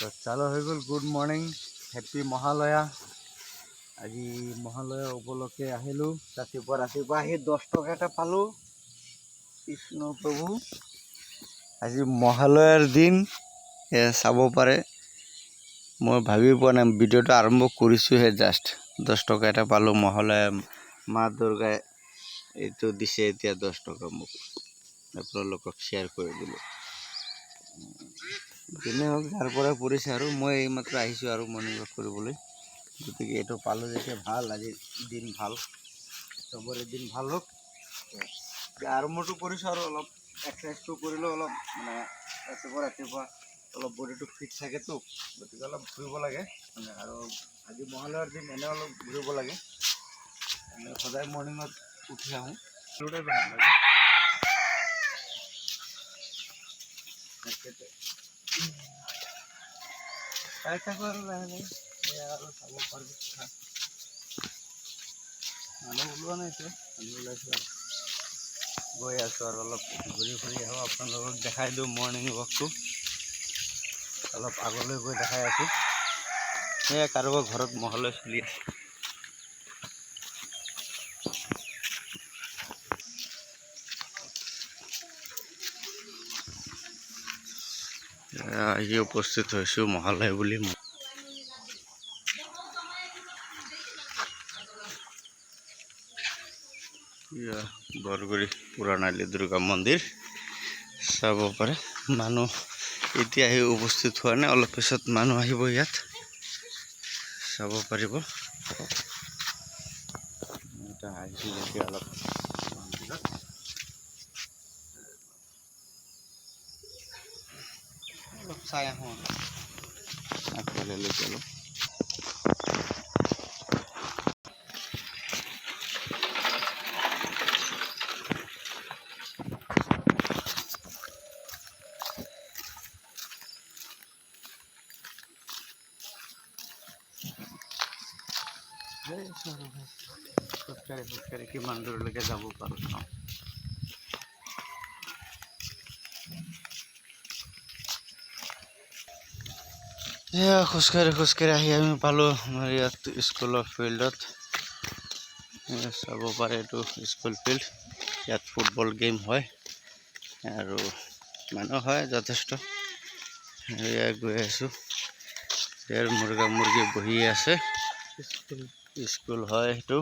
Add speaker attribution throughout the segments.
Speaker 1: তো চালু হৈ গ'ল। Good morning, happy Mahalaya. আজি মহালয়া উপলক্ষে আহিলোঁ। ৰাতিপুৱা আহি 10 টকা এটা পালোঁ। কৃষ্ণ প্ৰভু, আজি মহালয়াৰ দিন চাব পাৰে। মই ভাবি পোৱা নাই, ভিডিঅ'টো আৰম্ভ কৰিছোঁহে জাষ্ট। 10 টকা এটা পালোঁ। মহালয়া মা দুৰ্গাই এইটো দিছে। এতিয়া 10 টকা মোক আপোনালোকক শ্বেয়াৰ কৰি দিলোঁ। যেনে হওক, যাৰ পৰা পৰিছে আৰু মই এইমাত্ৰ আহিছোঁ আৰু মৰ্ণিং ৱাক কৰিবলৈ। গতিকে এইটো পালোঁ যেতিয়া ভাল। আজিৰ দিন ভাল, চবৰে দিন ভাল হওক। আৰম্ভটো কৰিছোঁ আৰু অলপ এক্সাৰচাইজটো কৰিলেও অলপ মানে ৰাতিপুৱা অলপ বডিটো ফিট থাকেতো, গতিকে অলপ ঘূৰিব লাগে মানে। আৰু আজি মহালয়াৰ দিন এনে অলপ ঘূৰিব লাগে। সদায় মৰ্ণিঙত উঠি আহোঁ। চাই থাকোঁ আৰু লাহে লাহে আৰু চাব পাৰোঁ। মানুহ ওলোৱা নাই এতিয়া, আমি ওলাইছোঁ আৰু গৈ আছোঁ আৰু অলপ ঘূৰি ফুৰি আহোঁ। আপোনালোকক দেখাই দিওঁ মৰ্ণিং ৱাকটো। অলপ আগলৈ গৈ দেখাই আছোঁ। সেয়া কাৰোবাৰ ঘৰত মহালয়া চলি আছে। আহি উপস্থিত হৈছোঁ মহালয়া বুলি। বৰগুৰি পুৰণালী দুৰ্গা মন্দিৰ চাব পাৰে। মানুহ এতিয়া আহি উপস্থিত হোৱা নাই, অলপ পিছত মানুহ আহিব ইয়াত চাব পাৰিব। এটা আহিছোঁ যেতিয়া অলপ মন্দিৰত অলপ চাই আহোঁ আগফালেলৈকে অলপ। খোজকাঢ়ি কিমান দূৰলৈকে যাব পাৰোঁ চাওঁ। খোজকাঢ়ি আহি আমি পালোঁ আমাৰ ইয়াত স্কুলৰ ফিল্ডত। চাব পাৰে, এইটো স্কুল ফিল্ড। ইয়াত ফুটবল গেম হয় আৰু মানুহ হয় যথেষ্ট। গৈ আছোঁ। ইয়াৰ মুৰ্গী বহি আছে। স্কুল হয় সেইটো।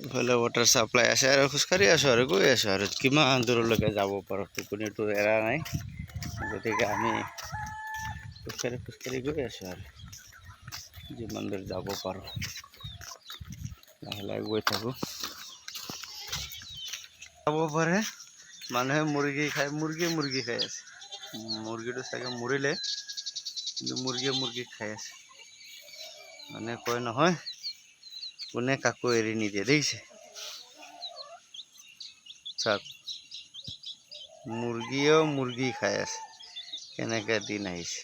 Speaker 1: ইফালে ৱাটাৰ চাপ্লাই আছে আৰু খোজকাঢ়ি আছোঁ আৰু গৈ আছোঁ আৰু কিমান দূৰলৈকে যাব পাৰোঁ। টোপনিটো এৰা নাই, গতিকে আমি খোজকাঢ়ি গৈ আছোঁ আৰু যিমান দূৰ যাব পাৰোঁ লাহে লাহে গৈ থাকোঁ। যাব পাৰে মানুহে মুৰ্গী খাই আছে। মুৰ্গীটো চাগে মৰিলে, কিন্তু মুৰ্গী খাই আছে। মানে কয় নহয়, কোনে কাকো এৰি নিদিয়ে দেখিছে। চাওক, মুৰ্গীয়েও মুৰ্গী খাই আছে। কেনেকৈ দিন আহিছে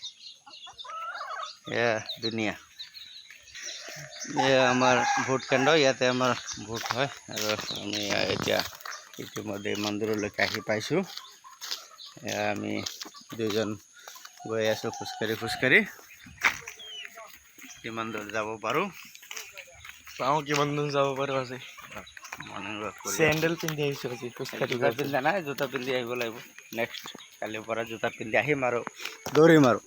Speaker 1: এয়া দুনিয়া। এয়া আমাৰ ভোট কেন্দ্ৰ, ইয়াতে আমাৰ ভোট হয়। আৰু আমি এতিয়া ইতিমধ্যে মন্দিৰলৈকে আহি পাইছোঁ। এয়া আমি দুজন গৈ আছোঁ খোজকাঢ়ি। কিমান দূৰ যাব পাৰোঁ
Speaker 2: চাওঁ, কিমান দূৰ যাব পাৰোঁ। আজি
Speaker 1: মৰ্ণিং ৱাক কৰি
Speaker 2: চেণ্ডেল পিন্ধি আহিছোঁ। আজি
Speaker 1: জোতা পিন্ধা নাই, জোতা পিন্ধি আহিব লাগিব। নেক্সট কালিৰ পৰা জোতা পিন্ধি আহিম আৰু দৌৰিম আৰু।